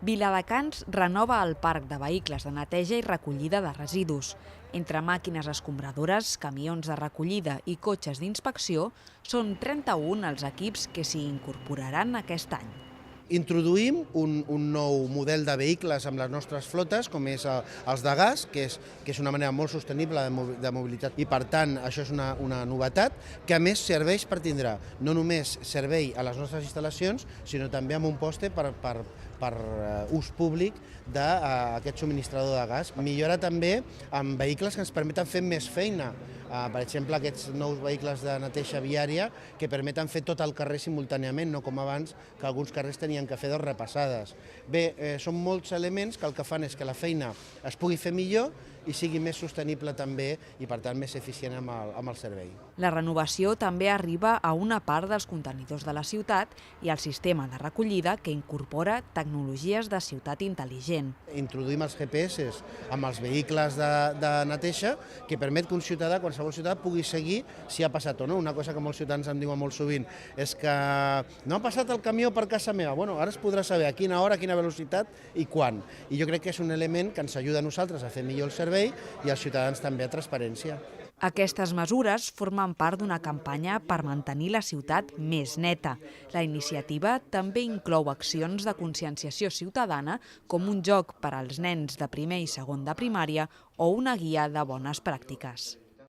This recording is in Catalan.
Viladecans renova el parc de vehicles de neteja i recollida de residus. Entre màquines escombradores, camions de recollida i cotxes d'inspecció, són 31 els equips que s'hi incorporaran aquest any. Introduïm un nou model de vehicles amb les nostres flotes, com és els de gas, que és una manera molt sostenible de mobilitat. I per tant, això és una novetat que a més serveix per tindre no només servei a les nostres instal·lacions, sinó també amb un poste per ús públic d'aquest subministrador de gas. Millora també amb vehicles que ens permeten fer més feina. Per exemple, aquests nous vehicles de neteja viària que permeten fer tot el carrer simultàniament, no com abans, que alguns carrers tenien que fer dos repassades. Bé, són molts elements que el que fan és que la feina es pugui fer millor i sigui més sostenible també i, per tant, més eficient amb el servei. La renovació també arriba a una part dels contenidors de la ciutat i al sistema de recollida que incorpora tecnologies de ciutat intel·ligent. Introduïm els GPS amb els vehicles de neteja que permet que un ciutadà, qualsevol ciutadà, pugui seguir si ha passat o no. Una cosa que molts ciutadans em diuen molt sovint és que no ha passat el camió per casa meva. Bueno, ara es podrà saber a quina hora, a quina velocitat i quan. I jo crec que és un element que ens ajuda a nosaltres a fer millor el servei i als ciutadans també a transparència. Aquestes mesures formen part d'una campanya per mantenir la ciutat més neta. La iniciativa també inclou accions de conscienciació ciutadana com un joc per als nens de primer i segon de primària o una guia de bones pràctiques.